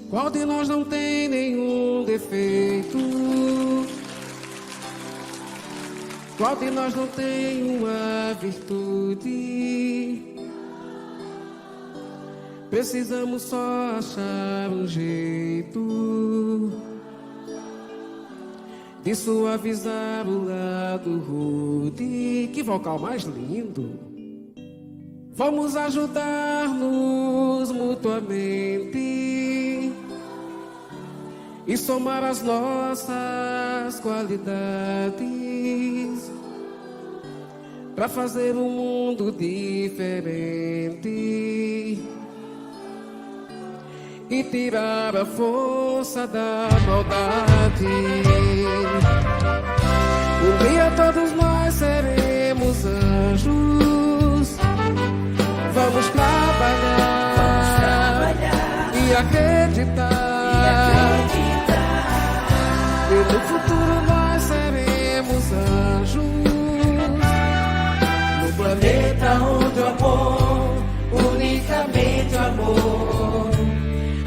Qual de nós não tem nenhum defeito? Qual de nós não tem uma virtude? Precisamos só achar um jeito de suavizar o lado rude. Que vocal mais lindo! Vamos ajudar-nos mutuamente e somar as nossas qualidades para fazer um mundo diferente e tirar a força da maldade. Um dia todos nós seremos anjos. Vamos trabalhar e acreditar que no futuro nós seremos anjos no planeta onde o amor, unicamente o amor,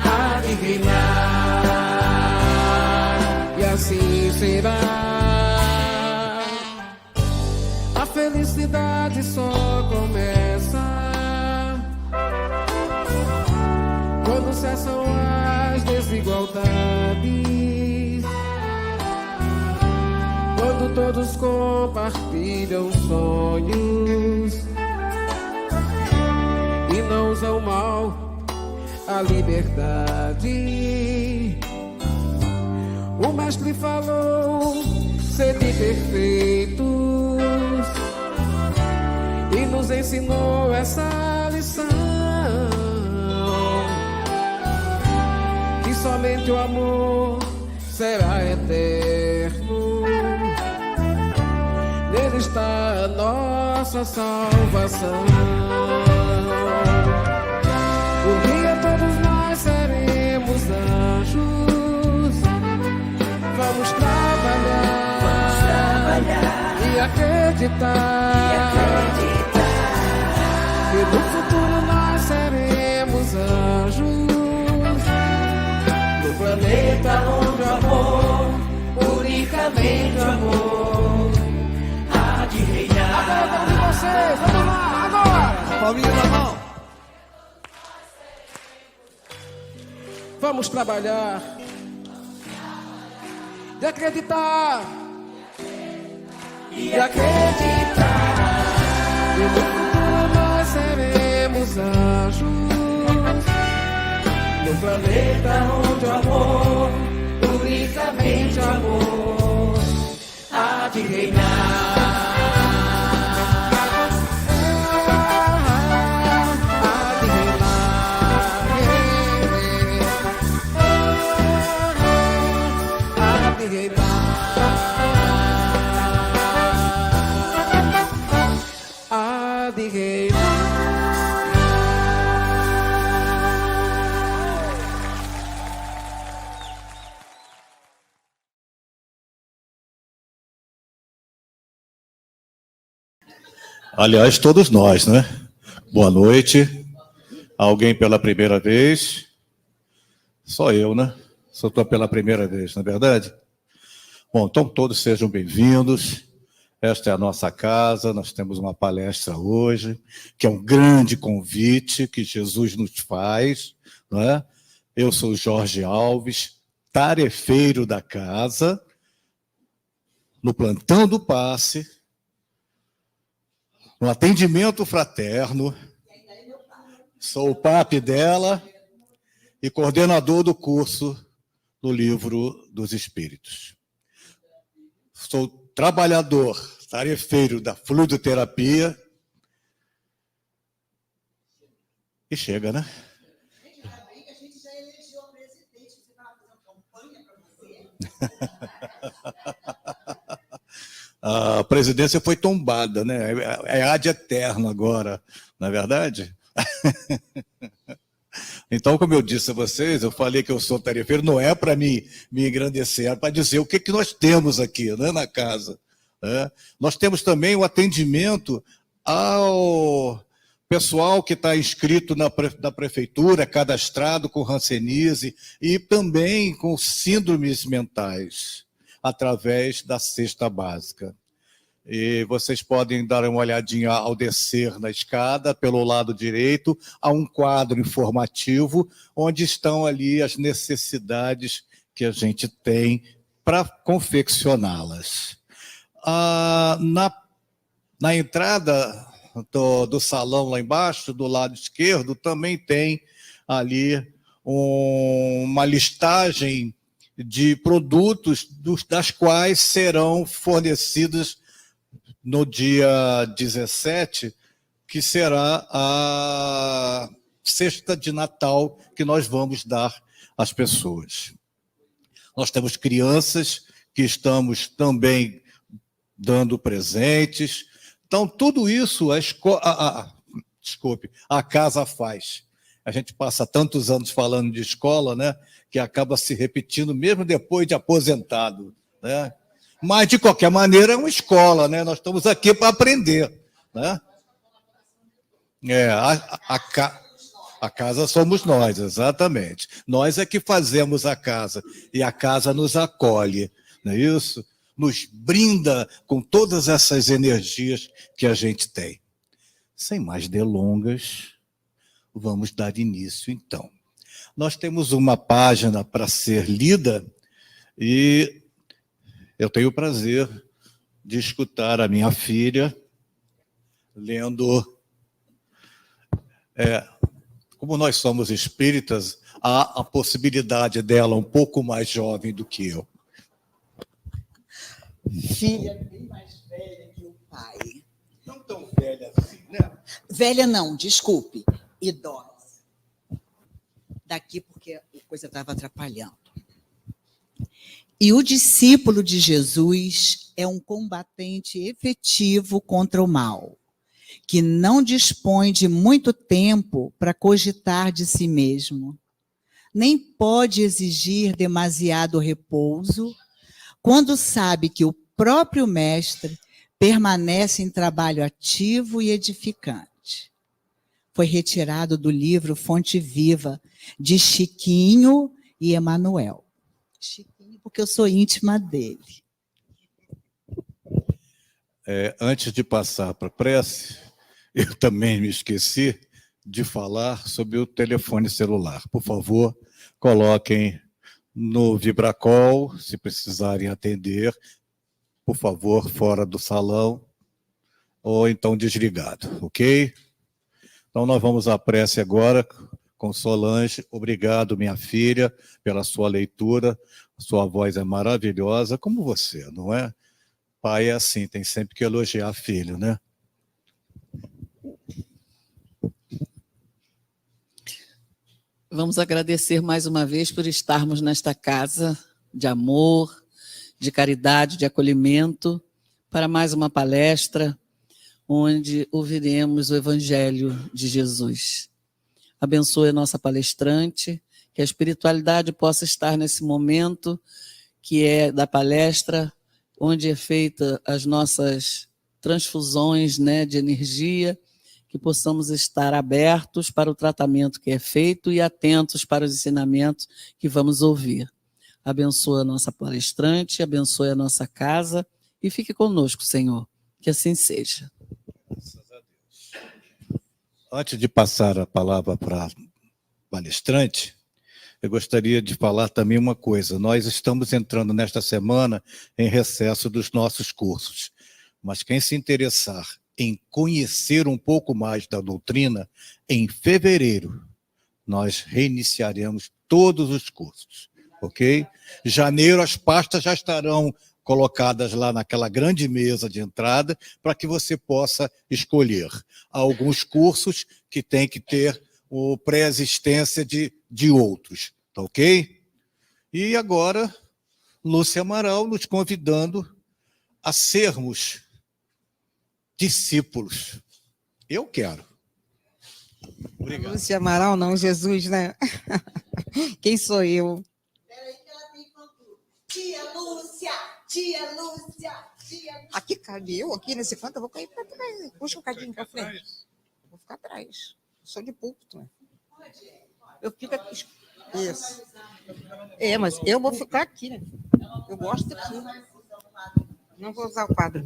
há de reinar. E assim será. A felicidade só começa quando cessam as desigualdades, quando todos compartilham sonhos e não usam mal a liberdade. O mestre falou: sede perfeitos, e nos ensinou essa lição, que somente o amor será eterno. Nele está a nossa salvação. Um dia todos nós seremos anjos. Vamos trabalhar e acreditar que no futuro nós seremos anjos no planeta onde o amor, unicamente o amor, há de reinar. Agora de vocês, vamos lá, agora! Palminha na mão. Vamos trabalhar e acreditar e acreditar que no futuro nós seremos anjos no planeta onde o amor, unicamente o amor, há de reinar. Aliás, todos nós, né? Boa noite. Alguém pela primeira vez? Só eu, né? Só estou pela primeira vez, não é verdade? Bom, então todos sejam bem-vindos. Esta é a nossa casa, nós temos uma palestra hoje, que é um grande convite que Jesus nos faz, não é? Eu sou Jorge Alves, tarefeiro da casa, no plantão do passe, no atendimento fraterno, sou o papi dela e coordenador do curso do Livro dos Espíritos. Sou trabalhador, tarefeiro da fluidoterapia. E chega, né? Ainda bem que a gente já elegeu a presidente, você estava fazendo campanha para você. A presidência foi tombada, né? É ad eterno agora, não é verdade? Então, como eu disse a vocês, eu falei que eu sou tarefeiro, não é para me engrandecer, é para dizer o que nós temos aqui, né, na casa. Né? Nós temos também o atendimento pessoal que está inscrito na prefeitura, cadastrado com hanseníase e também com síndromes mentais, através da cesta básica. E vocês podem dar uma olhadinha ao descer na escada, pelo lado direito, há um quadro informativo, onde estão ali as necessidades que a gente tem para confeccioná-las. Na entrada do salão lá embaixo, do lado esquerdo, também tem ali uma listagem de produtos das quais serão fornecidos no dia 17, que será a cesta de Natal que nós vamos dar às pessoas. Nós temos crianças que estamos também dando presentes. Então, tudo isso a casa faz. A gente passa tantos anos falando de escola, né, que acaba se repetindo mesmo depois de aposentado, né? Mas, de qualquer maneira, é uma escola, né? Nós estamos aqui para aprender, né? A casa somos nós, exatamente. Nós é que fazemos a casa, e a casa nos acolhe, não é isso? Nos brinda com todas essas energias que a gente tem. Sem mais delongas, vamos dar início, então. Nós temos uma página para ser lida e eu tenho o prazer de escutar a minha filha lendo. Como nós somos espíritas, há a possibilidade dela um pouco mais jovem do que eu. Filha bem mais velha que o pai. Não tão velha assim, né? Velha não, desculpe, idosa. Daqui porque a coisa estava atrapalhando. E o discípulo de Jesus é um combatente efetivo contra o mal, que não dispõe de muito tempo para cogitar de si mesmo, nem pode exigir demasiado repouso, quando sabe que o próprio mestre permanece em trabalho ativo e edificante. Foi retirado do livro Fonte Viva, de Chiquinho e Emanuel. Chiquinho, porque eu sou íntima dele. Antes de passar para a prece, eu também me esqueci de falar sobre o telefone celular. Por favor, coloquem no vibracol, se precisarem atender, por favor, fora do salão, ou então desligado, ok? Então, nós vamos à prece agora com Solange. Obrigado, minha filha, pela sua leitura. Sua voz é maravilhosa, como você, não é? Pai é assim, tem sempre que elogiar filho, né? Vamos agradecer mais uma vez por estarmos nesta casa de amor, de caridade, de acolhimento, para mais uma palestra onde ouviremos o Evangelho de Jesus. Abençoe a nossa palestrante, que a espiritualidade possa estar nesse momento que é da palestra, onde é feita as nossas transfusões, né, de energia, que possamos estar abertos para o tratamento que é feito e atentos para os ensinamentos que vamos ouvir. Abençoe a nossa palestrante, abençoe a nossa casa e fique conosco, Senhor, que assim seja. Graças a Deus. Antes de passar a palavra para a palestrante, eu gostaria de falar também uma coisa. Nós estamos entrando nesta semana em recesso dos nossos cursos, mas quem se interessar em conhecer um pouco mais da doutrina, em fevereiro, nós reiniciaremos todos os cursos, ok? Janeiro, as pastas já estarão colocadas lá naquela grande mesa de entrada para que você possa escolher. Há alguns cursos que têm que ter o pré-existência de outros, tá ok? E agora, Lúcia Amaral nos convidando a sermos discípulos. Eu quero. Obrigado. Lúcia Amaral, não, Jesus, né? Quem sou eu? Peraí que ela tem fã-clube. Tia Lúcia, tia Lúcia, tia Lúcia. Aqui, cadê eu? Aqui nesse canto, eu vou cair para trás. Puxa um cadinho para frente. Vou ficar atrás. Sou de púlpito. Né? Eu fico aqui. Isso. Mas eu vou ficar aqui, né? Eu gosto aqui. Não vou usar o quadro.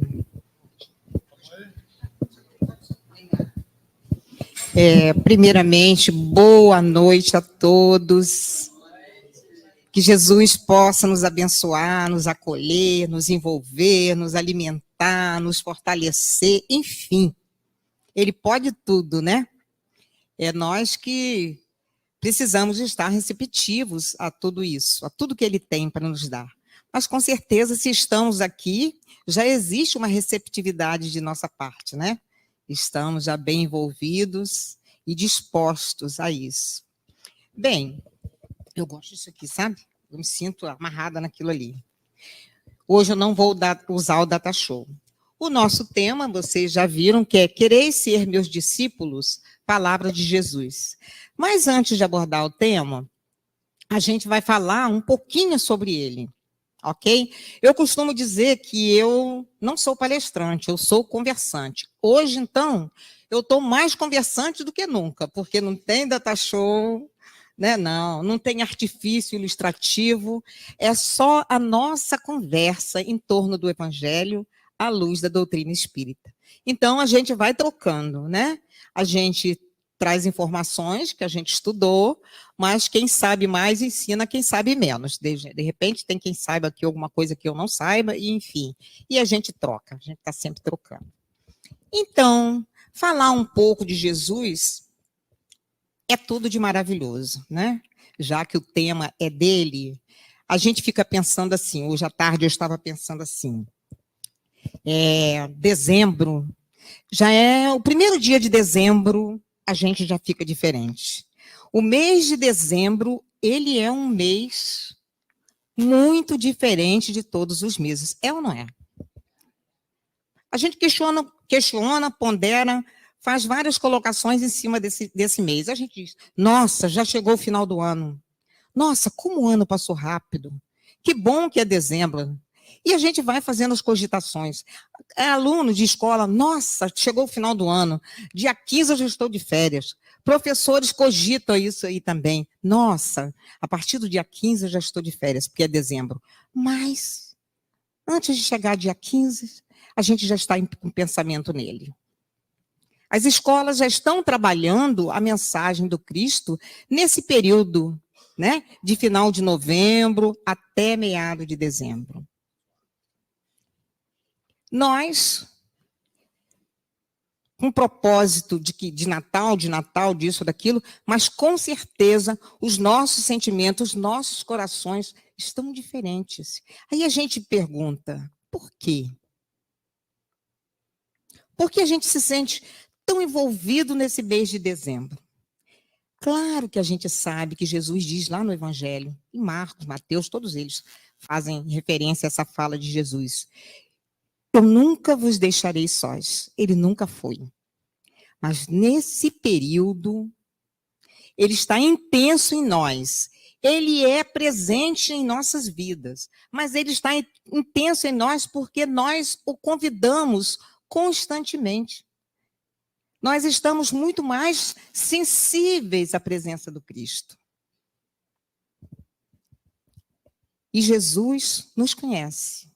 Primeiramente, boa noite a todos. Que Jesus possa nos abençoar, nos acolher, nos envolver, nos alimentar, nos fortalecer, enfim. Ele pode tudo, né? É nós que precisamos estar receptivos a tudo isso, a tudo que ele tem para nos dar. Mas, com certeza, se estamos aqui, já existe uma receptividade de nossa parte, né? Estamos já bem envolvidos e dispostos a isso. Bem, eu gosto disso aqui, sabe? Eu me sinto amarrada naquilo ali. Hoje eu não vou usar o data show. O nosso tema, vocês já viram, que é Quereis ser meus discípulos, palavra de Jesus. Mas antes de abordar o tema, a gente vai falar um pouquinho sobre ele, ok? Eu costumo dizer que eu não sou palestrante, eu sou conversante. Hoje, então, eu estou mais conversante do que nunca, porque não tem data show, né? Não tem artifício ilustrativo, é só a nossa conversa em torno do Evangelho à luz da doutrina espírita. Então, a gente vai trocando, né? A gente traz informações que a gente estudou, mas quem sabe mais ensina quem sabe menos. De repente, tem quem saiba aqui alguma coisa que eu não saiba, e enfim. E a gente troca, a gente está sempre trocando. Então, falar um pouco de Jesus é tudo de maravilhoso, né? Já que o tema é dele, a gente fica pensando assim, hoje à tarde eu estava pensando assim, dezembro, já é o primeiro dia de dezembro, a gente já fica diferente. O mês de dezembro, ele é um mês muito diferente de todos os meses. É ou não é? A gente questiona, pondera, faz várias colocações em cima desse mês. A gente diz, nossa, já chegou o final do ano. Nossa, como o ano passou rápido. Que bom que é dezembro. E a gente vai fazendo as cogitações. É aluno de escola, nossa, chegou o final do ano. Dia 15 eu já estou de férias. Professores cogitam isso aí também. Nossa, a partir do dia 15 eu já estou de férias, porque é dezembro. Mas, antes de chegar dia 15, a gente já está com pensamento nele. As escolas já estão trabalhando a mensagem do Cristo nesse período, né, de final de novembro até meado de dezembro. Nós, com propósito de Natal, disso, daquilo, mas com certeza os nossos sentimentos, os nossos corações estão diferentes. Aí a gente pergunta, por quê? Por que a gente se sente tão envolvido nesse mês de dezembro? Claro que a gente sabe que Jesus diz lá no Evangelho, em Marcos, Mateus, todos eles fazem referência a essa fala de Jesus. Eu nunca vos deixarei sós. Ele nunca foi. Mas nesse período, ele está intenso em nós. Ele é presente em nossas vidas. Mas ele está intenso em nós porque nós o convidamos constantemente. Nós estamos muito mais sensíveis à presença do Cristo. E Jesus nos conhece.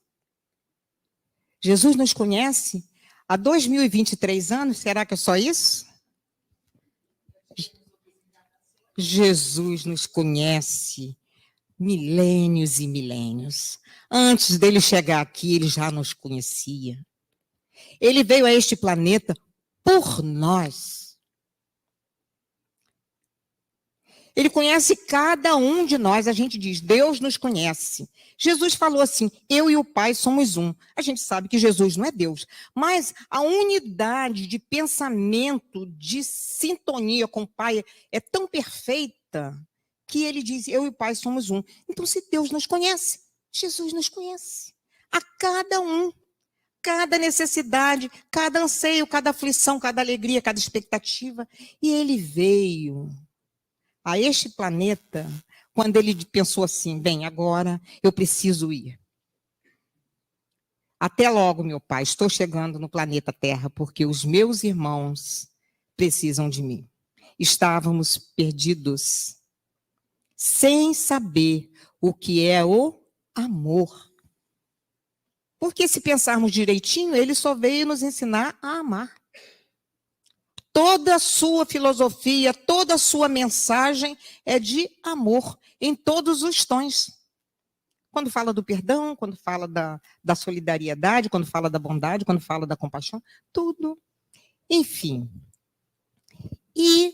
Jesus nos conhece há 2023 anos, será que é só isso? Jesus nos conhece milênios e milênios. Antes dele chegar aqui, ele já nos conhecia. Ele veio a este planeta por nós. Ele conhece cada um de nós, a gente diz, Deus nos conhece. Jesus falou assim, eu e o Pai somos um. A gente sabe que Jesus não é Deus, mas a unidade de pensamento, de sintonia com o Pai é tão perfeita que ele diz, eu e o Pai somos um. Então, se Deus nos conhece, Jesus nos conhece. A cada um, cada necessidade, cada anseio, cada aflição, cada alegria, cada expectativa. E ele veio a este planeta quando ele pensou assim, bem, agora eu preciso ir. Até logo, meu Pai, estou chegando no planeta Terra, porque os meus irmãos precisam de mim. Estávamos perdidos, sem saber o que é o amor. Porque se pensarmos direitinho, ele só veio nos ensinar a amar. Toda a sua filosofia, toda a sua mensagem é de amor, em todos os tons. Quando fala do perdão, quando fala da solidariedade, quando fala da bondade, quando fala da compaixão, tudo. Enfim. E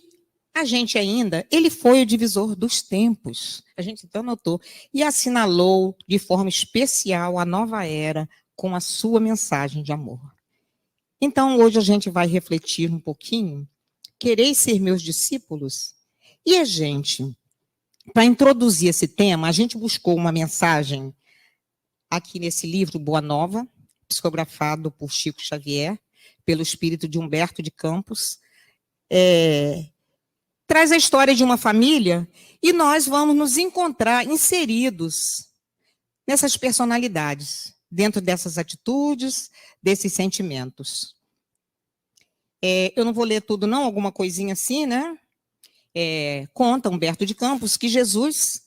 a gente ainda, ele foi o divisor dos tempos. A gente então notou. E assinalou de forma especial a nova era com a sua mensagem de amor. Então, hoje a gente vai refletir um pouquinho. Quereis ser meus discípulos? E a gente, para introduzir esse tema, a gente buscou uma mensagem aqui nesse livro, Boa Nova, psicografado por Chico Xavier, pelo espírito de Humberto de Campos. Traz a história de uma família e nós vamos nos encontrar inseridos nessas personalidades, dentro dessas atitudes, desses sentimentos. Eu não vou ler tudo, não, alguma coisinha assim, né? Conta Humberto de Campos que Jesus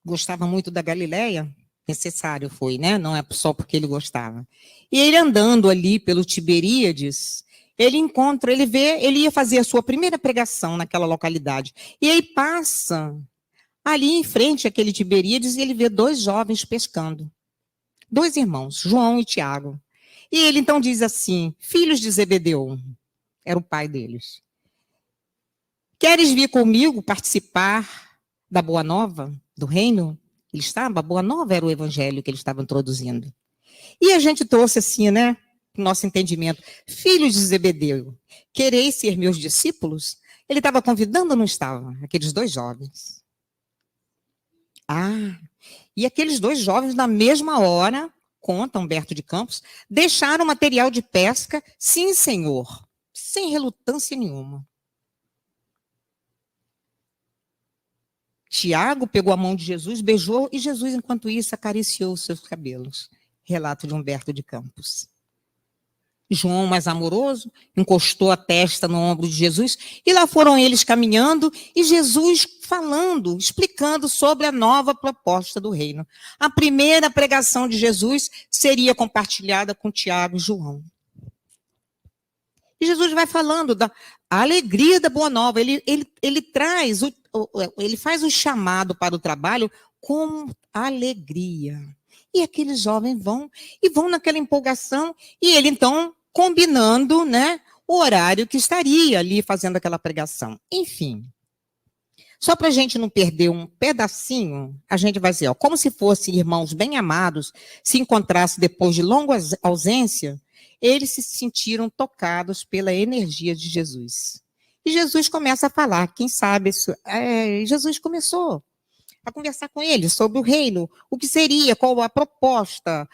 gostava muito da Galileia, necessário foi, né? Não é só porque ele gostava. E ele andando ali pelo Tiberíades, ele ia fazer a sua primeira pregação naquela localidade. E aí passa ali em frente àquele Tiberíades e ele vê 2 jovens pescando. 2 irmãos, João e Tiago. E ele então diz assim, filhos de Zebedeu, era o pai deles. Queres vir comigo participar da Boa Nova, do reino? A Boa Nova era o evangelho que ele estava introduzindo. E a gente trouxe assim, né, nosso entendimento. Filhos de Zebedeu, quereis ser meus discípulos? Ele estava convidando ou não estava? Aqueles 2 jovens. E aqueles 2 jovens, na mesma hora, conta Humberto de Campos, deixaram material de pesca, sim, Senhor, sem relutância nenhuma. Tiago pegou a mão de Jesus, beijou, e Jesus, enquanto isso, acariciou os seus cabelos. Relato de Humberto de Campos. João, mais amoroso, encostou a testa no ombro de Jesus, e lá foram eles caminhando, e Jesus falando, explicando sobre a nova proposta do reino. A primeira pregação de Jesus seria compartilhada com Tiago e João. E Jesus vai falando da alegria da Boa Nova. Ele faz o chamado para o trabalho com alegria. E aqueles jovens vão naquela empolgação, e ele então combinando, né, o horário que estaria ali fazendo aquela pregação. Enfim, só para a gente não perder um pedacinho, a gente vai dizer, como se fossem irmãos bem amados, se encontrassem depois de longa ausência, eles se sentiram tocados pela energia de Jesus. E Jesus começa a falar, quem sabe, Jesus começou a conversar com eles sobre o reino, o que seria, qual a proposta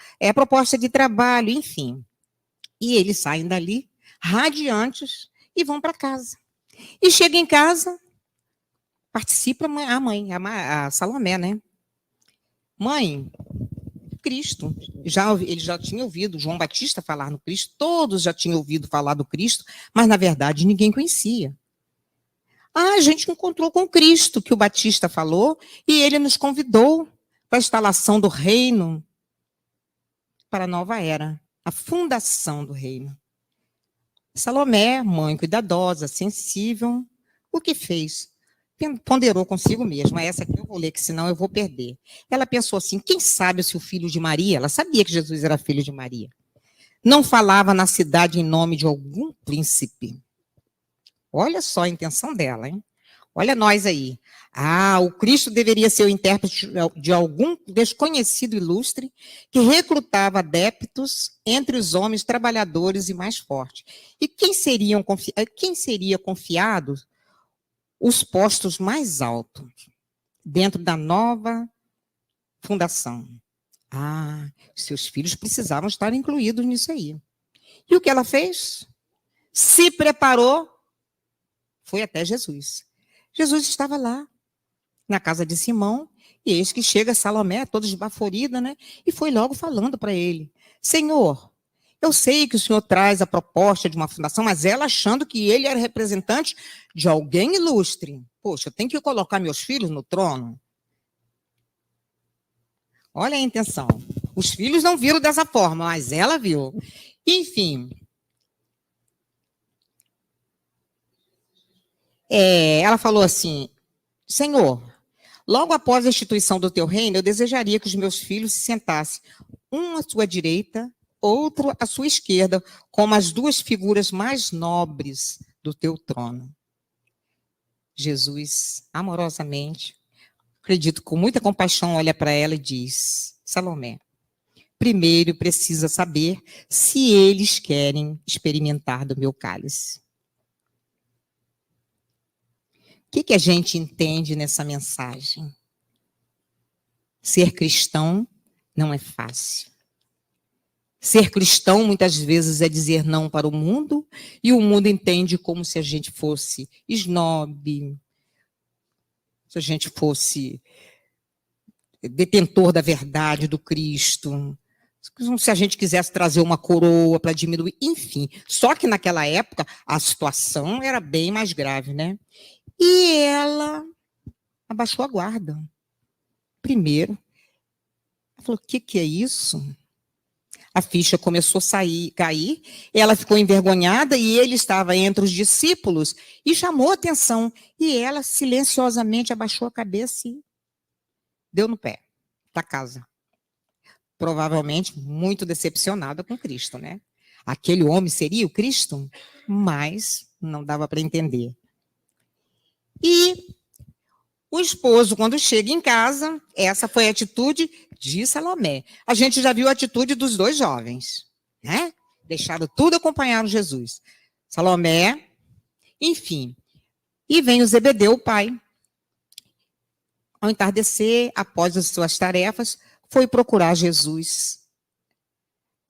de trabalho, enfim. E eles saem dali, radiantes, e vão para casa. E chegam em casa, participa a mãe, a Salomé, né? Mãe, Cristo. Ele já tinha ouvido João Batista falar no Cristo, todos já tinham ouvido falar do Cristo, mas, na verdade, ninguém conhecia. A gente encontrou com Cristo, que o Batista falou, e ele nos convidou para a instalação do reino, para a nova era, a fundação do reino. Salomé, mãe cuidadosa, sensível, o que fez? Ponderou consigo mesma, essa aqui eu vou ler, que senão eu vou perder. Ela pensou assim, quem sabe se o filho de Maria, ela sabia que Jesus era filho de Maria, não falava na cidade em nome de algum príncipe. Olha só a intenção dela, hein? Olha nós aí. O Cristo deveria ser o intérprete de algum desconhecido ilustre que recrutava adeptos entre os homens trabalhadores e mais fortes. E quem seria confiado os postos mais altos dentro da nova fundação? Seus filhos precisavam estar incluídos nisso aí. E o que ela fez? Se preparou, foi até Jesus. Jesus estava lá, na casa de Simão, e eis que chega Salomé, toda esbaforida, né? E foi logo falando para ele, Senhor, Eu sei que o senhor traz a proposta de uma fundação, mas ela achando que ele era representante de alguém ilustre. Poxa, eu tenho que colocar meus filhos no trono. Olha a intenção. Os filhos não viram dessa forma, mas ela viu. Enfim. Ela falou assim, Senhor, logo após a instituição do teu reino, eu desejaria que os meus filhos se sentassem, um à sua direita, outro à sua esquerda, como as duas figuras mais nobres do teu trono. Jesus, amorosamente, acredito com muita compaixão, olha para ela e diz, Salomé, primeiro precisa saber se eles querem experimentar do meu cálice. O que a gente entende nessa mensagem? Ser cristão não é fácil. Ser cristão, muitas vezes, é dizer não para o mundo, e o mundo entende como se a gente fosse snob, se a gente fosse detentor da verdade do Cristo, se a gente quisesse trazer uma coroa para diminuir, enfim. Só que naquela época, a situação era bem mais grave, né? E ela abaixou a guarda. Primeiro, ela falou, o que é isso? A ficha começou a cair, ela ficou envergonhada e ele estava entre os discípulos e chamou a atenção. E ela silenciosamente abaixou a cabeça e deu no pé da casa. Provavelmente muito decepcionada com Cristo, né? Aquele homem seria o Cristo? Mas não dava para entender. E o esposo, quando chega em casa, essa foi a atitude de Salomé. A gente já viu a atitude dos dois jovens, né? Deixaram tudo, acompanharam Jesus. Salomé, enfim. E vem o Zebedeu, o pai. Ao entardecer, após as suas tarefas, foi procurar Jesus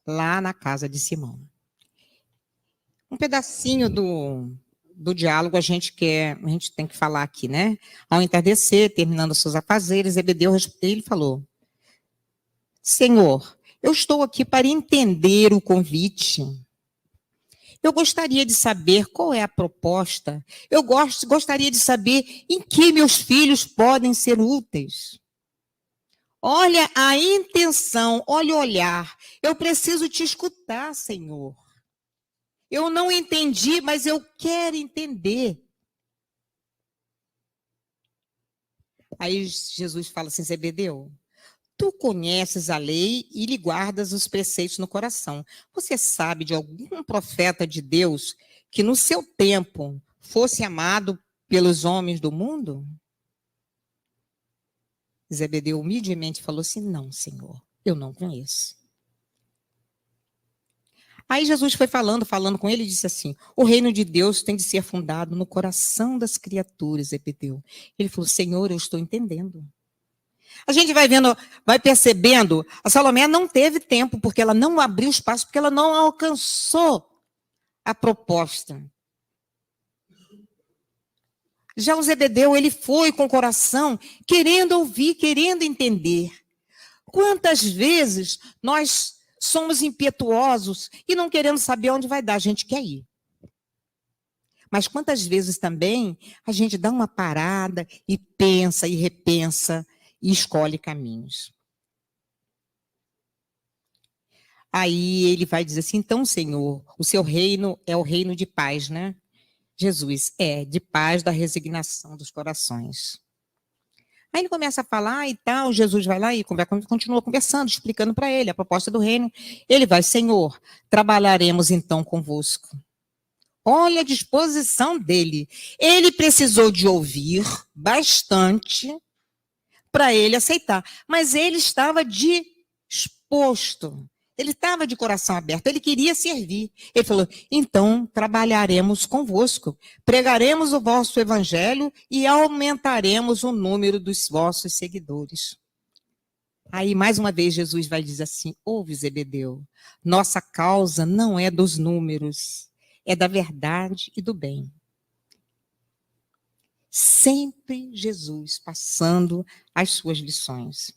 lá na casa de Simão. Um pedacinho do diálogo a gente tem que falar aqui, né? Ao entardecer, terminando os seus afazeres, Zebedeu ele falou, Senhor, eu estou aqui para entender o convite. Eu gostaria de saber qual é a proposta. Eu gostaria de saber em que meus filhos podem ser úteis. Olha a intenção, olha o olhar. Eu preciso te escutar, Senhor. Eu não entendi, mas eu quero entender. Aí Jesus fala assim, Zebedeu, tu conheces a lei e lhe guardas os preceitos no coração. Você sabe de algum profeta de Deus que no seu tempo fosse amado pelos homens do mundo? Zebedeu humildemente falou assim, não, Senhor, eu não conheço. Aí Jesus foi falando com ele e disse assim, o reino de Deus tem de ser fundado no coração das criaturas, Zebedeu. Ele falou, Senhor, eu estou entendendo. A gente vai vendo, vai percebendo, a Salomé não teve tempo, porque ela não abriu espaço, porque ela não alcançou a proposta. Já o Zebedeu, ele foi com o coração, querendo ouvir, querendo entender. Quantas vezes nós somos impetuosos e não queremos saber onde vai dar, a gente quer ir. Mas quantas vezes também a gente dá uma parada e pensa e repensa e escolhe caminhos. Aí ele vai dizer assim, então, Senhor, o seu reino é o reino de paz, né? Jesus, de paz, da resignação dos corações. Aí ele começa a falar e tal, Jesus vai lá e continua conversando, explicando para ele a proposta do reino. Ele vai, Senhor, trabalharemos então convosco. Olha a disposição dele. Ele precisou de ouvir bastante para ele aceitar, mas ele estava disposto. Ele estava de coração aberto, ele queria servir. Ele falou, então trabalharemos convosco, pregaremos o vosso evangelho e aumentaremos o número dos vossos seguidores. Aí, mais uma vez, Jesus vai dizer assim, ouve, Zebedeu, nossa causa não é dos números, é da verdade e do bem. Sempre Jesus passando as suas lições.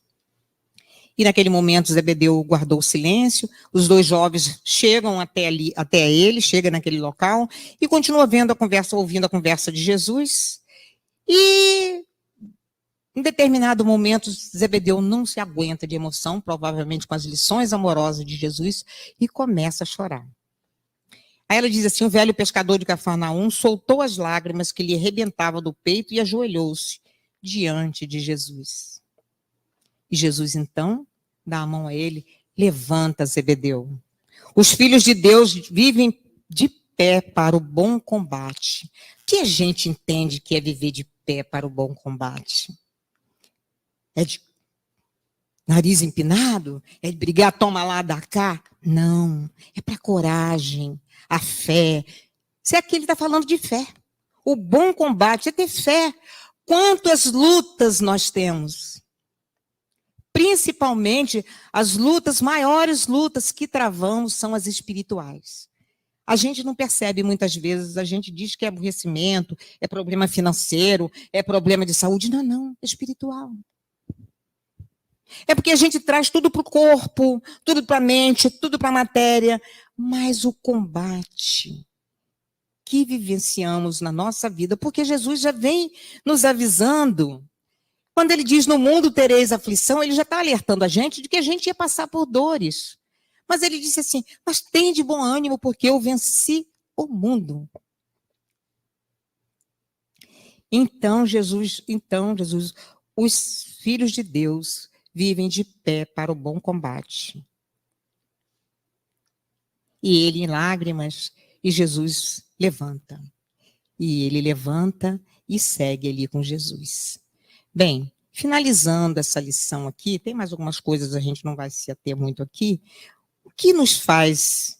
E naquele momento Zebedeu guardou o silêncio, os dois jovens chegam até ele, chega naquele local e continua ouvindo a conversa de Jesus. E em determinado momento Zebedeu não se aguenta de emoção, provavelmente com as lições amorosas de Jesus, e começa a chorar. Aí ela diz assim: o velho pescador de Cafarnaum soltou as lágrimas que lhe arrebentavam do peito e ajoelhou-se diante de Jesus. E Jesus, então, dá a mão a ele: levanta, Zebedeu. Os filhos de Deus vivem de pé para o bom combate. O que a gente entende que é viver de pé para o bom combate? É de nariz empinado? É de brigar, toma lá, dá cá? Não, é para coragem, a fé. Se aqui ele está falando de fé. O bom combate é ter fé. Quantas lutas nós temos? Principalmente as lutas, maiores lutas que travamos são as espirituais. A gente não percebe muitas vezes, a gente diz que é aborrecimento, é problema financeiro, é problema de saúde. Não, não, é espiritual. É porque a gente traz tudo para o corpo, tudo para a mente, tudo para a matéria, mas o combate que vivenciamos na nossa vida, porque Jesus já vem nos avisando. Quando ele diz, no mundo tereis aflição, ele já está alertando a gente de que a gente ia passar por dores. Mas ele disse assim, mas tem de bom ânimo, porque eu venci o mundo. Então, Jesus, os filhos de Deus vivem de pé para o bom combate. E ele em lágrimas, e Jesus levanta. E ele levanta e segue ali com Jesus. Bem, finalizando essa lição aqui, tem mais algumas coisas, a gente não vai se ater muito aqui. O que nos faz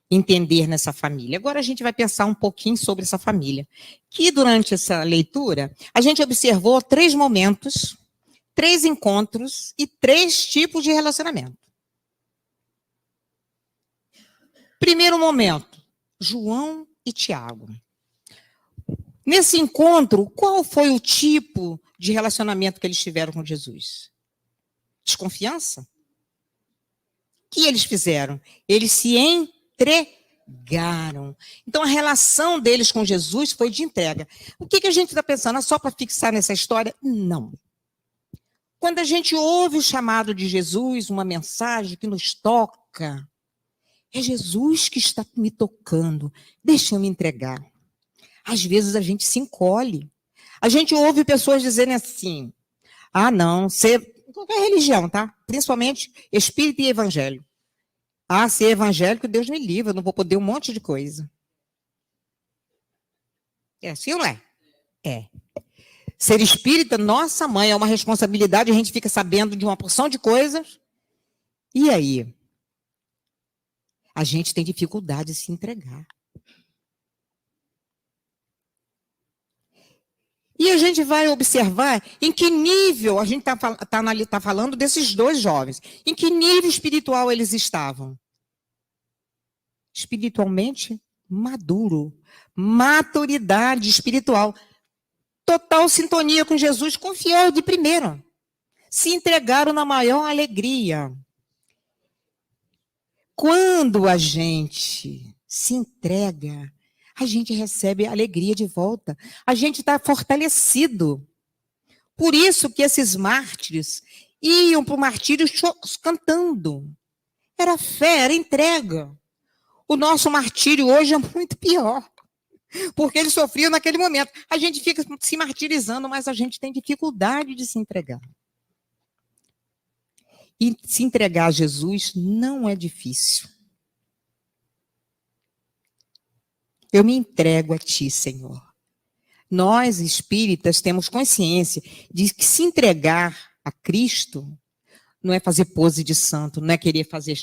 entender nessa família? Agora a gente vai pensar um pouquinho sobre essa família. Que durante essa leitura, a gente observou 3 momentos, 3 encontros e 3 tipos de relacionamento. Primeiro momento, João e Tiago. Nesse encontro, qual foi o tipo de relacionamento que eles tiveram com Jesus? Desconfiança? O que eles fizeram? Eles se entregaram. Então, a relação deles com Jesus foi de entrega. O que a gente está pensando? É só para fixar nessa história? Não. Quando a gente ouve o chamado de Jesus, uma mensagem que nos toca, é Jesus que está me tocando. Deixa eu me entregar. Às vezes a gente se encolhe. A gente ouve pessoas dizerem assim, não, qualquer religião, tá? Principalmente espírita e evangelho. Ser evangélico, Deus me livre, eu não vou poder um monte de coisa. É assim ou não é? É. Ser espírita, nossa mãe, é uma responsabilidade, a gente fica sabendo de uma porção de coisas. E aí? A gente tem dificuldade de se entregar. E a gente vai observar em que nível, a gente está falando desses 2 jovens, em que nível espiritual eles estavam? Espiritualmente maduro, maturidade espiritual. Total sintonia com Jesus, confiou de primeira. Se entregaram na maior alegria. Quando a gente se entrega, a gente recebe alegria de volta. A gente está fortalecido. Por isso que esses mártires iam para o martírio cantando. Era fé, era entrega. O nosso martírio hoje é muito pior. Porque eles sofriam naquele momento. A gente fica se martirizando, mas a gente tem dificuldade de se entregar. E se entregar a Jesus não é difícil. Eu me entrego a ti, Senhor. Nós, espíritas, temos consciência de que se entregar a Cristo não é fazer pose de santo, não é querer fazer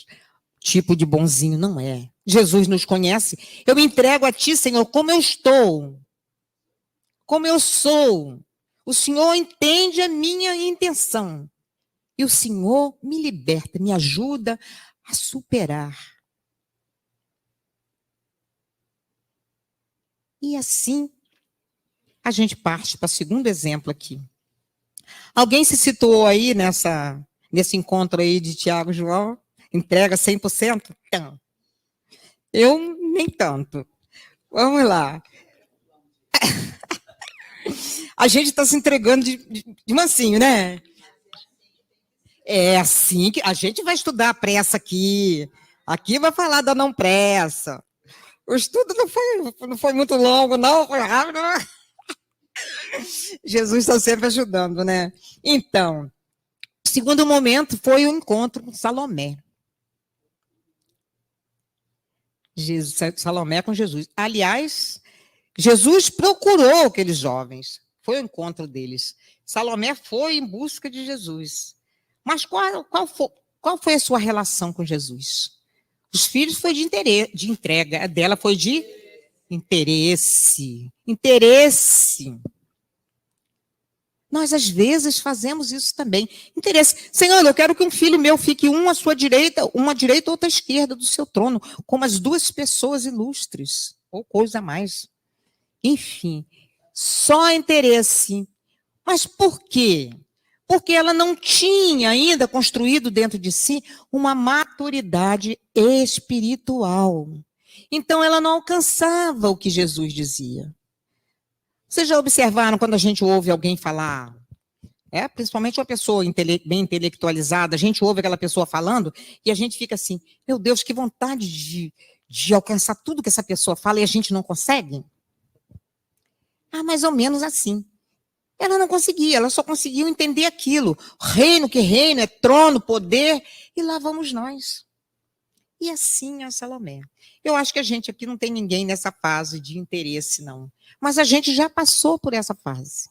tipo de bonzinho, não é. Jesus nos conhece. Eu me entrego a ti, Senhor, como eu estou. Como eu sou. O Senhor entende a minha intenção. E o Senhor me liberta, me ajuda a superar. E assim, a gente parte para o segundo exemplo aqui. Alguém se situou aí nesse encontro aí de Tiago e João? Entrega 100%? Não. Eu nem tanto. Vamos lá. A gente está se entregando de mansinho, né? É assim que a gente vai estudar a pressa aqui. Aqui vai falar da não pressa. O estudo não foi muito longo, não, foi rápido. Jesus está sempre ajudando, né? Então, o segundo momento foi o encontro com Salomé. Salomé com Jesus. Aliás, Jesus procurou aqueles jovens. Foi o encontro deles. Salomé foi em busca de Jesus. Mas qual foi a sua relação com Jesus? Os filhos foi de entrega, a dela foi de interesse. Interesse. Nós, às vezes, fazemos isso também. Interesse. Senhor, eu quero que um filho meu fique um à sua direita, uma à direita, outra à esquerda do seu trono, como as duas pessoas ilustres, ou coisa a mais. Enfim, só interesse. Mas por quê? Porque ela não tinha ainda construído dentro de si uma maturidade espiritual. Então, ela não alcançava o que Jesus dizia. Vocês já observaram quando a gente ouve alguém falar, principalmente uma pessoa bem intelectualizada, a gente ouve aquela pessoa falando e a gente fica assim, meu Deus, que vontade de alcançar tudo que essa pessoa fala e a gente não consegue? Mais ou menos assim. Ela não conseguia, ela só conseguiu entender aquilo. Reino que reino, é trono, poder, e lá vamos nós. E assim é Salomé. Eu acho que a gente aqui não tem ninguém nessa fase de interesse, não. Mas a gente já passou por essa fase.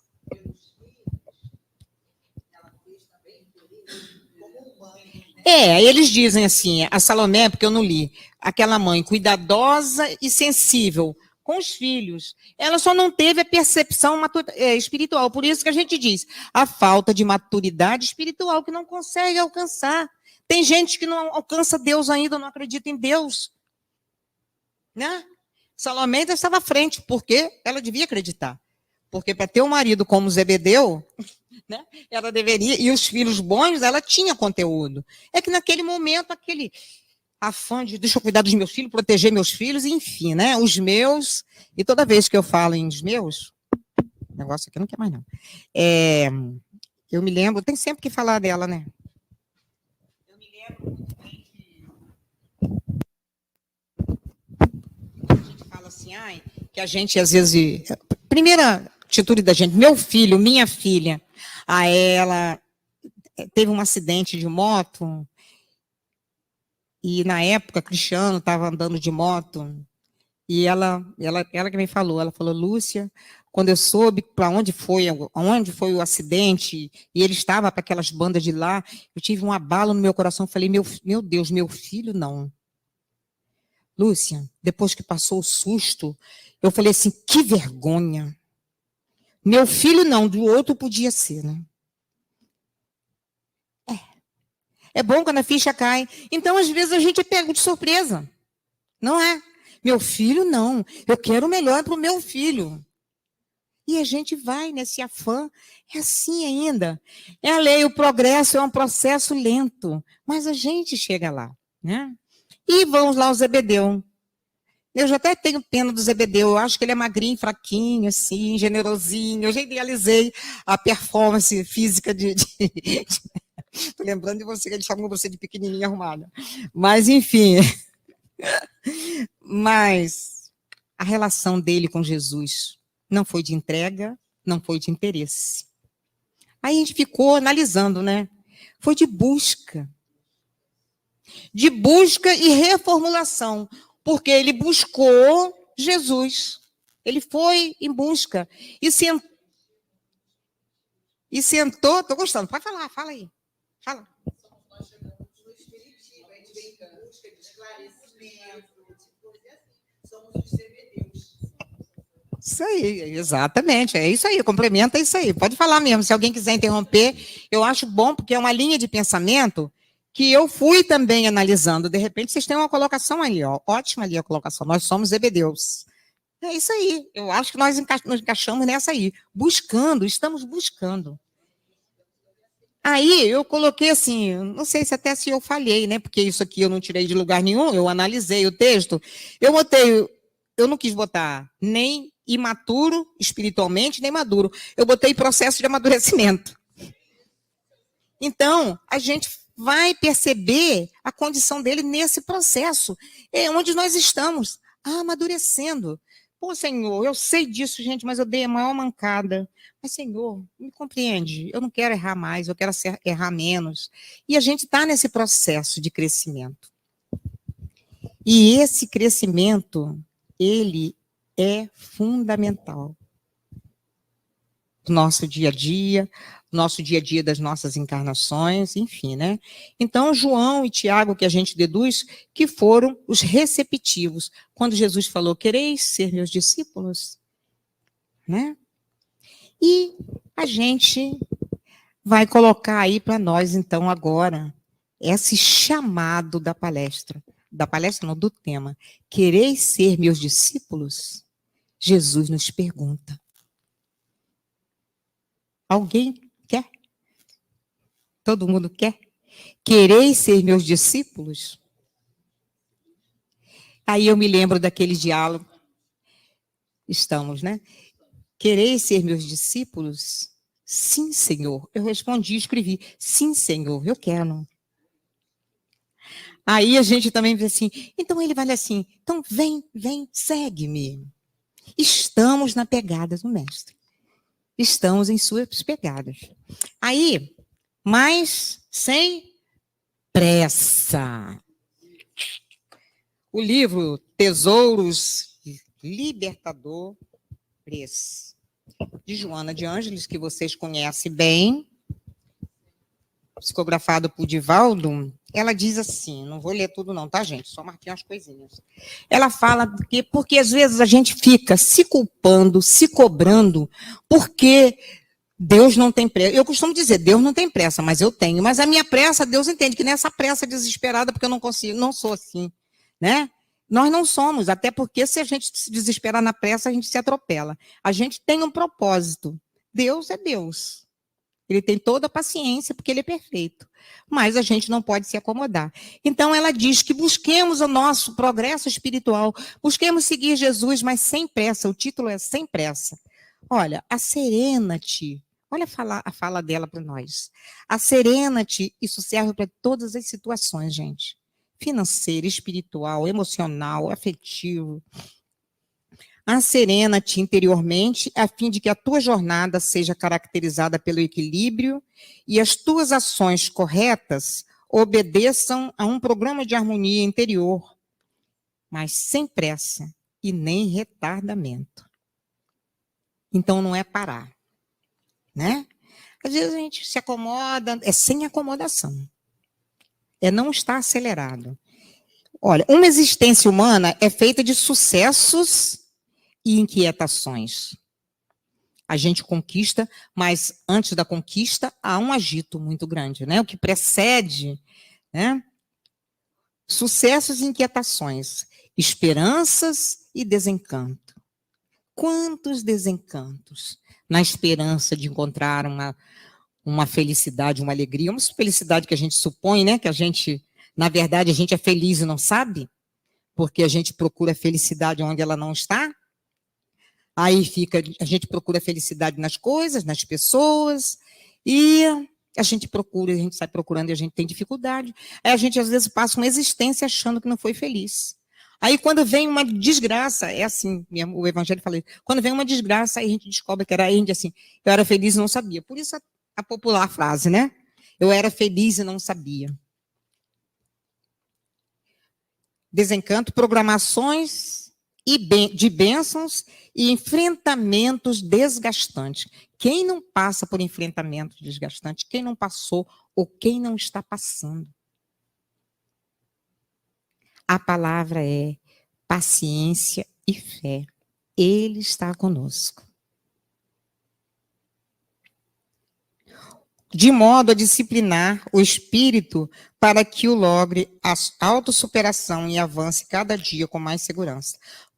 Eles dizem assim, a Salomé, porque eu não li, aquela mãe cuidadosa e sensível com os filhos. Ela só não teve a percepção espiritual. Por isso que a gente diz, a falta de maturidade espiritual que não consegue alcançar. Tem gente que não alcança Deus ainda, não acredita em Deus. Né? Salomé ainda estava à frente, porque ela devia acreditar. Porque para ter um marido como Zebedeu, né, ela deveria, e os filhos bons, ela tinha conteúdo. É que naquele momento, aquele afã de deixa eu cuidar dos meus filhos, proteger meus filhos, enfim, né? Os meus, e toda vez que eu falo em os meus, o negócio aqui não quer mais não. Eu me lembro, tem sempre que falar dela, né? Eu me lembro que a gente fala assim, que a gente às vezes, primeira atitude da gente, meu filho, minha filha, ela teve um acidente de moto. E, na época, Cristiano estava andando de moto, e ela que me falou, ela falou, Lúcia, quando eu soube para onde foi o acidente, e ele estava para aquelas bandas de lá, eu tive um abalo no meu coração, falei, meu Deus, meu filho não. Lúcia, depois que passou o susto, eu falei assim, que vergonha. Meu filho não, do outro podia ser, né? É bom quando a ficha cai. Então, às vezes, a gente é pego de surpresa. Não é? Meu filho, não. Eu quero o melhor para o meu filho. E a gente vai nesse afã. É assim ainda. É a lei, o progresso é um processo lento. Mas a gente chega lá. Né? E vamos lá ao Zebedeu. Eu já até tenho pena do Zebedeu. Eu acho que ele é magrinho, fraquinho, assim, generosinho. Eu já idealizei a performance física Estou lembrando de você, que ele chamou você de pequenininha arrumada. Mas, enfim. Mas a relação dele com Jesus não foi de entrega, não foi de interesse. Aí a gente ficou analisando, né? Foi de busca. De busca e reformulação. Porque ele buscou Jesus. Ele foi em busca. E sentou. Estou gostando. Pode falar, fala aí. Fala. Nós chegamos no espiritismo, a gente vem em busca de esclarecimento, somos os Zebedeus. Isso aí, exatamente, é isso aí, complementa isso aí. Pode falar mesmo, se alguém quiser interromper, eu acho bom, porque é uma linha de pensamento que eu fui também analisando. De repente, vocês têm uma colocação ali, ó, ótima ali a colocação, nós somos Zebedeus. É isso aí, eu acho que nós nos encaixamos nessa aí, estamos buscando. Aí eu coloquei assim, não sei se até se eu falhei, né? Porque isso aqui eu não tirei de lugar nenhum, eu analisei o texto. Eu não quis botar nem imaturo espiritualmente, nem maduro. Eu botei processo de amadurecimento. Então, a gente vai perceber a condição dele nesse processo. É onde nós estamos, amadurecendo. Pô, Senhor, eu sei disso, gente, mas eu dei a maior mancada. Mas, Senhor, me compreende. Eu não quero errar mais, eu quero errar menos. E a gente está nesse processo de crescimento. E esse crescimento, ele é fundamental. Nosso dia a dia das nossas encarnações, enfim, né? Então, João e Tiago, que a gente deduz, que foram os receptivos. Quando Jesus falou, quereis ser meus discípulos? Né? E a gente vai colocar aí para nós, então, agora, esse chamado da palestra. Da palestra, não, do tema. Quereis ser meus discípulos? Jesus nos pergunta. Alguém quer? Todo mundo quer? Quereis ser meus discípulos? Aí eu me lembro daquele diálogo. Estamos, né? Quereis ser meus discípulos? Sim, Senhor. Eu respondi, escrevi. Sim, Senhor, eu quero. Aí a gente também diz assim, então ele vai assim, então vem, segue-me. Estamos na pegada do mestre. Estamos em suas pegadas. Aí, mas sem pressa. O livro Tesouros Libertadores, de Joana de Ângeles, que vocês conhecem bem, psicografado por Divaldo, ela diz assim, não vou ler tudo não, tá, gente? Só marquei umas coisinhas. Ela fala que porque às vezes a gente fica se culpando, se cobrando, porque Deus não tem pressa. Eu costumo dizer, Deus não tem pressa, mas eu tenho. Mas a minha pressa, Deus entende que nessa pressa desesperada, porque eu não consigo, não sou assim, né? Nós não somos, até porque se a gente se desesperar na pressa, a gente se atropela. A gente tem um propósito. Deus é Deus. Ele tem toda a paciência, porque ele é perfeito. Mas a gente não pode se acomodar. Então, ela diz que busquemos o nosso progresso espiritual, busquemos seguir Jesus, mas sem pressa. O título é Sem Pressa. Olha, Serena-te. Olha a fala dela para nós. Serena-te, isso serve para todas as situações, gente. Financeira, espiritual, emocional, afetivo. Serena-te interiormente, a fim de que a tua jornada seja caracterizada pelo equilíbrio e as tuas ações corretas obedeçam a um programa de harmonia interior, mas sem pressa e nem retardamento. Então, não é parar, né? Às vezes a gente se acomoda, é sem acomodação. É não estar acelerado. Olha, uma existência humana é feita de sucessos e inquietações. A gente conquista, mas antes da conquista há um agito muito grande, né? O que precede, né? Sucessos e inquietações, esperanças e desencanto. Quantos desencantos na esperança de encontrar uma felicidade, uma alegria, uma felicidade que a gente supõe, né? Que a gente, na verdade, a gente é feliz e não sabe, porque a gente procura felicidade onde ela não está. Aí a gente procura felicidade nas coisas, nas pessoas, e a gente sai procurando e a gente tem dificuldade. Aí a gente, às vezes, passa uma existência achando que não foi feliz. Aí, quando vem uma desgraça, é assim mesmo, o Evangelho fala isso, quando vem uma desgraça, aí a gente descobre que era assim, eu era feliz e não sabia. Por isso a popular frase, né? Eu era feliz e não sabia. Desencanto, programações de bênçãos e enfrentamentos desgastantes. Quem não passa por enfrentamentos desgastantes? Quem não passou ou quem não está passando? A palavra é paciência e fé. Ele está conosco. De modo a disciplinar o espírito para que o logre a autossuperação e avance cada dia com mais segurança.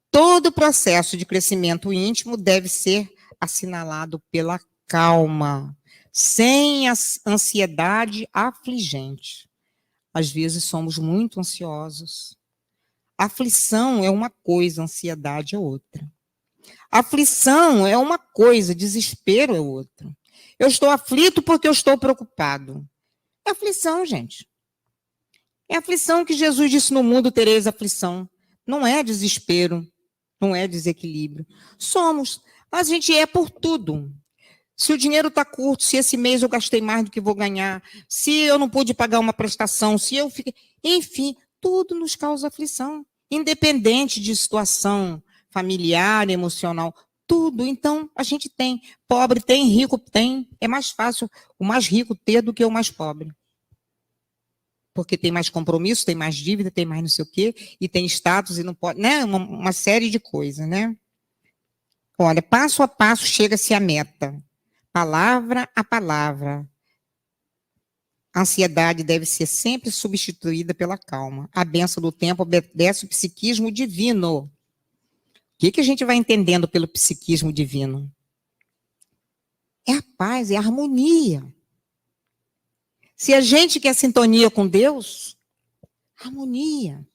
Todo processo de crescimento íntimo deve ser assinalado pela calma, sem a ansiedade afligente. Às vezes somos muito ansiosos. Aflição é uma coisa, ansiedade é outra. Aflição é uma coisa, desespero é outra. Eu estou aflito porque eu estou preocupado. É aflição, gente. É aflição que Jesus disse: no mundo tereis aflição. Não é desespero, não é desequilíbrio. Somos. A gente é por tudo. Se o dinheiro está curto, se esse mês eu gastei mais do que vou ganhar, se eu não pude pagar uma prestação, se eu fiquei... Enfim, tudo nos causa aflição. Independente de situação familiar, emocional, tudo. Então, a gente tem. Pobre tem, rico tem. É mais fácil o mais rico ter do que o mais pobre. Porque tem mais compromisso, tem mais dívida, tem mais não sei o quê, e tem status e não pode, né? Uma série de coisas, né? Olha, passo a passo chega-se à meta. Palavra a palavra. A ansiedade deve ser sempre substituída pela calma. A bênção do tempo obedece o psiquismo divino. O que a gente vai entendendo pelo psiquismo divino? É a paz, é a harmonia. Se a gente quer sintonia com Deus, harmonia.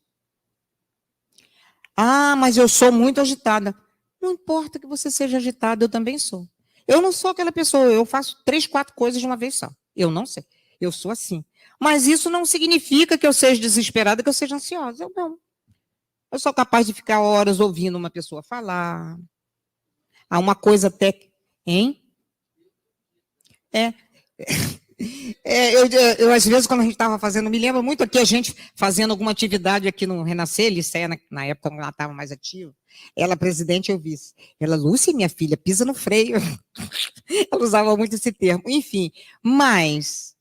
Ah, mas eu sou muito agitada. Não importa que você seja agitada, eu também sou. Eu não sou aquela pessoa, eu faço 3, 4 coisas de uma vez só. Eu não sei. Eu sou assim. Mas isso não significa que eu seja desesperada, que eu seja ansiosa. Eu não. Eu sou capaz de ficar horas ouvindo uma pessoa falar. Há uma coisa até... Hein? Eu, às vezes, quando a gente estava fazendo, me lembro muito aqui, a gente fazendo alguma atividade aqui no Renascer, Licéia, na época, quando ela estava mais ativa, ela, presidente, eu vice. Ela, Lúcia, minha filha, pisa no freio. Ela usava muito esse termo. Enfim, mas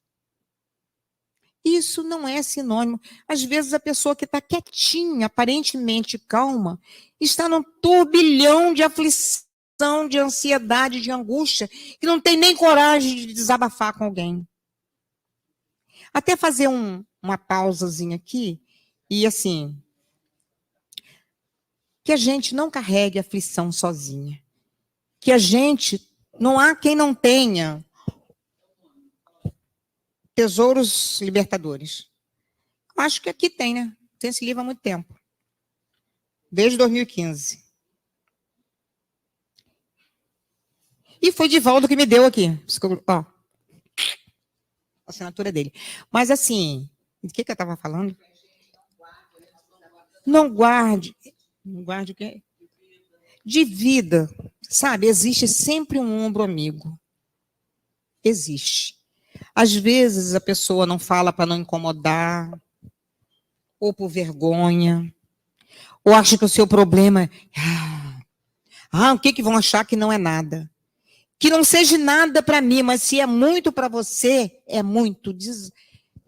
isso não é sinônimo. Às vezes, a pessoa que está quietinha, aparentemente calma, está num turbilhão de aflição, de ansiedade, de angústia, que não tem nem coragem de desabafar com alguém. Até fazer uma pausazinha aqui, e assim, que a gente não carregue a aflição sozinha. Que a gente, não há quem não tenha tesouros libertadores. Eu acho que aqui tem, né? Tem esse livro há muito tempo. Desde 2015. E foi Divaldo que me deu aqui. Ó, a assinatura dele. Mas assim, do que eu estava falando? Não guarde o quê? De vida, sabe? Existe sempre um ombro amigo. Existe. Às vezes a pessoa não fala para não incomodar, ou por vergonha, ou acha que o seu problema é... o que vão achar que não é nada? Que não seja nada para mim, mas se é muito para você, é muito.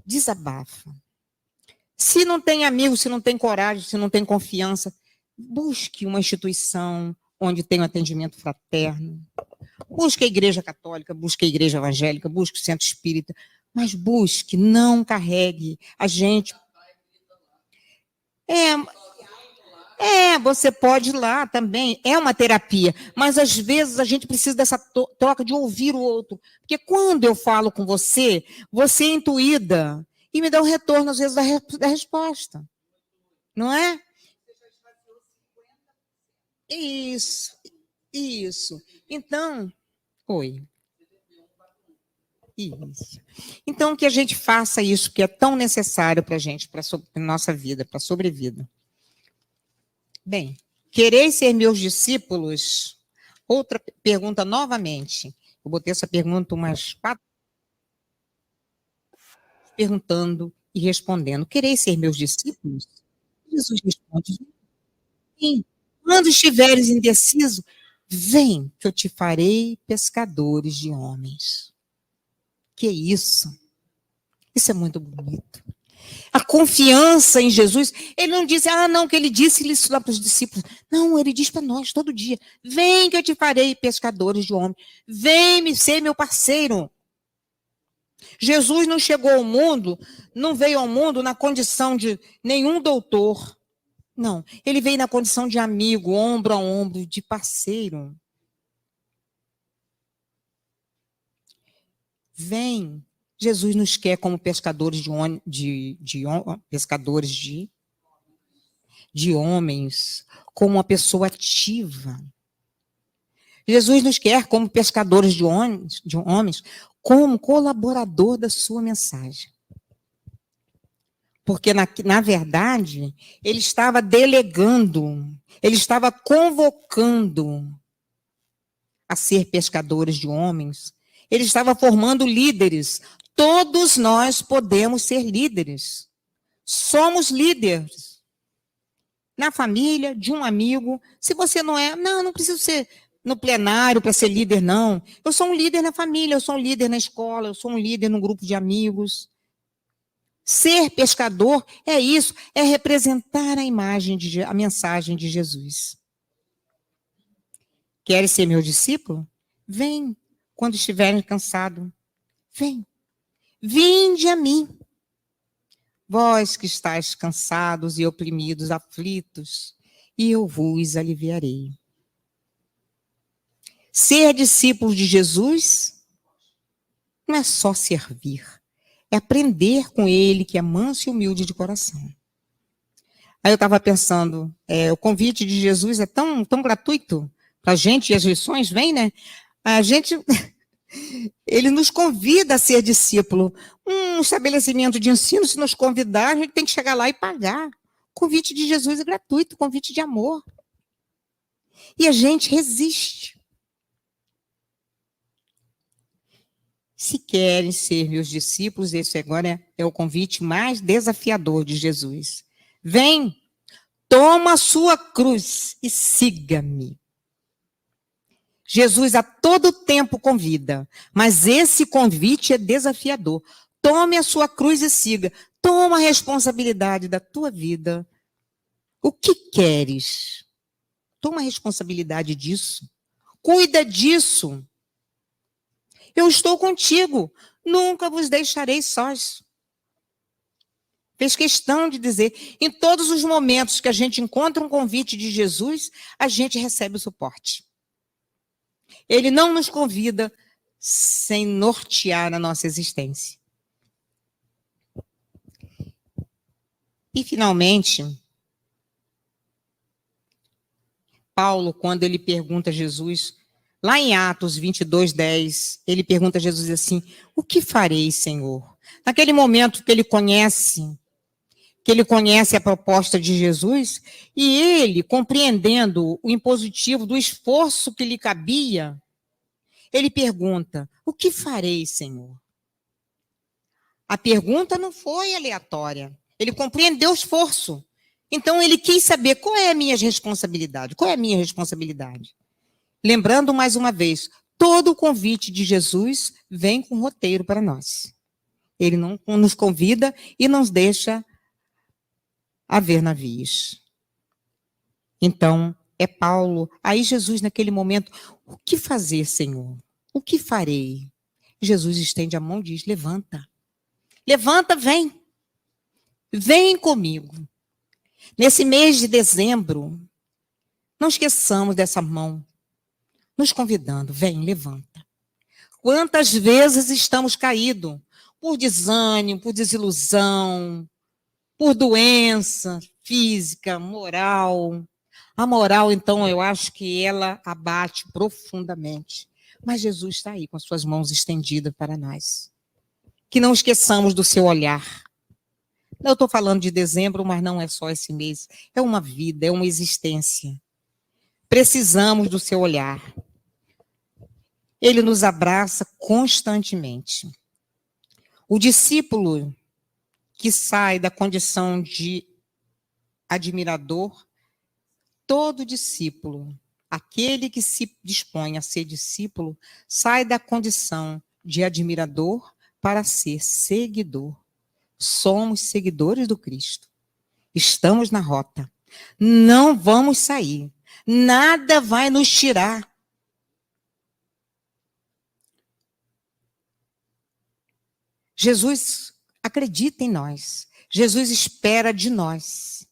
Desabafa. Se não tem amigo, se não tem coragem, se não tem confiança, busque uma instituição onde tem um atendimento fraterno. Busque a igreja católica, busque a igreja evangélica, busque o centro espírita, mas busque, não carregue a gente. Você pode ir lá também, é uma terapia, mas às vezes a gente precisa dessa troca de ouvir o outro, porque quando eu falo com você, você é intuída e me dá um retorno, às vezes, da resposta, não é? Isso. Então, Isso. Então, que a gente faça isso, que é tão necessário para a gente, para a nossa vida, para a sobrevida. Bem, quereis ser meus discípulos? Outra pergunta novamente. Eu botei essa pergunta umas 4 perguntando e respondendo. Quereis ser meus discípulos? Jesus responde: sim. Quando estiveres indeciso, vem que eu te farei pescadores de homens. Que isso? Isso é muito bonito. A confiança em Jesus, ele não diz, não, que ele disse isso lá para os discípulos. Não, ele diz para nós todo dia: vem que eu te farei pescadores de homens. Vem me ser meu parceiro. Jesus não chegou ao mundo, não veio ao mundo na condição de nenhum doutor. Não, ele veio na condição de amigo, ombro a ombro, de parceiro. Vem. Jesus nos quer como pescadores pescadores de homens, como uma pessoa ativa. Jesus nos quer como pescadores de homens, como colaborador da sua mensagem. Porque, na verdade, ele estava delegando, ele estava convocando a ser pescadores de homens, ele estava formando líderes. Todos nós podemos ser líderes. Somos líderes. Na família, de um amigo. Se você não é, não preciso ser no plenário para ser líder, não. Eu sou um líder na família, eu sou um líder na escola, eu sou um líder num grupo de amigos. Ser pescador é isso, é representar a mensagem de Jesus. Queres ser meu discípulo? Vem, quando estiverem cansados. Vem. Vinde a mim. Vós que estáis cansados e oprimidos, aflitos, e eu vos aliviarei. Ser discípulo de Jesus não é só servir, é aprender com ele, que é manso e humilde de coração. Aí eu estava pensando, o convite de Jesus é tão gratuito para a gente, e as lições vêm, né? Ele nos convida a ser discípulo. Um estabelecimento de ensino, se nos convidar, a gente tem que chegar lá e pagar. O convite de Jesus é gratuito, convite de amor. E a gente resiste. Se querem ser meus discípulos, esse agora é o convite mais desafiador de Jesus. Vem, toma a sua cruz e siga-me. Jesus a todo tempo convida, mas esse convite é desafiador. Tome a sua cruz e siga. Toma a responsabilidade da tua vida. O que queres? Toma a responsabilidade disso. Cuida disso. Eu estou contigo. Nunca vos deixarei sós. Fez questão de dizer, em todos os momentos que a gente encontra um convite de Jesus, a gente recebe o suporte. Ele não nos convida sem nortear a nossa existência. E, finalmente, Paulo, quando ele pergunta a Jesus, lá em Atos 22:10, ele pergunta a Jesus assim, o que farei, Senhor? Naquele momento que ele conhece a proposta de Jesus, e ele, compreendendo o impositivo do esforço que lhe cabia, ele pergunta, o que farei, Senhor? A pergunta não foi aleatória. Ele compreendeu o esforço. Então, ele quis saber qual é a minha responsabilidade. Qual é a minha responsabilidade? Lembrando, mais uma vez, todo o convite de Jesus vem com roteiro para nós. Ele não nos convida e nos deixa haver navios. Então, é Paulo. Aí Jesus, naquele momento, o que fazer, Senhor? O que farei? Jesus estende a mão e diz, levanta. Levanta, vem. Vem comigo. Nesse mês de dezembro, não esqueçamos dessa mão, nos convidando, vem, levanta. Quantas vezes estamos caídos por desânimo, por desilusão, por doença física, moral. A moral, então, eu acho que ela abate profundamente. Mas Jesus está aí com as suas mãos estendidas para nós. Que não esqueçamos do seu olhar. Eu estou falando de dezembro, mas não é só esse mês. É uma vida, é uma existência. Precisamos do seu olhar. Ele nos abraça constantemente. O discípulo que sai da condição de admirador, todo discípulo, aquele que se dispõe a ser discípulo, sai da condição de admirador para ser seguidor. Somos seguidores do Cristo. Estamos na rota. Não vamos sair. Nada vai nos tirar. Jesus acredita em nós. Jesus espera de nós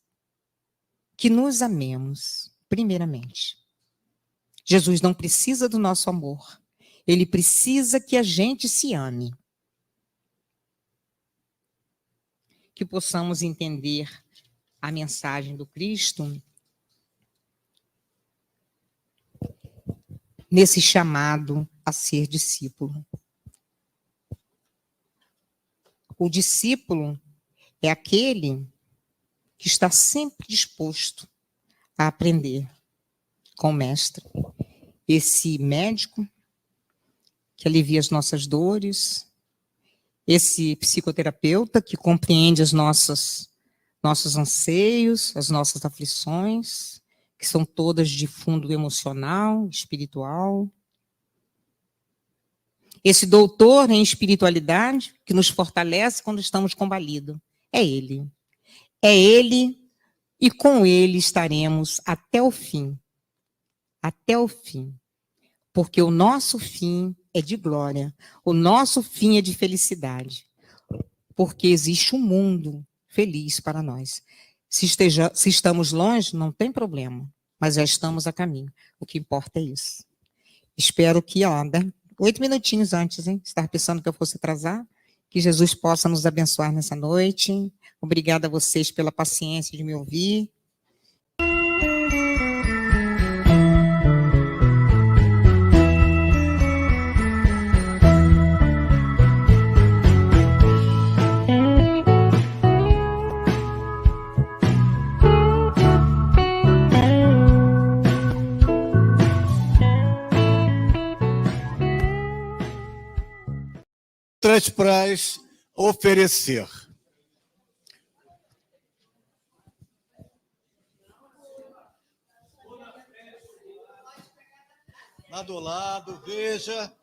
que nos amemos, primeiramente. Jesus não precisa do nosso amor. Ele precisa que a gente se ame. Que possamos entender a mensagem do Cristo nesse chamado a ser discípulo. O discípulo é aquele que está sempre disposto a aprender com o mestre. Esse médico que alivia as nossas dores, esse psicoterapeuta que compreende os nossos anseios, as nossas aflições, que são todas de fundo emocional, espiritual. Esse doutor em espiritualidade que nos fortalece quando estamos combalidos. É ele. É ele e com ele estaremos até o fim. Até o fim. Porque o nosso fim é de glória. O nosso fim é de felicidade. Porque existe um mundo feliz para nós. Se estamos longe, não tem problema. Mas já estamos a caminho. O que importa é isso. Espero que, 8 minutinhos antes, hein? Estava pensando que eu fosse atrasar. Que Jesus possa nos abençoar nessa noite. Obrigada a vocês pela paciência de me ouvir. Praz oferecer. Lá do lado, veja.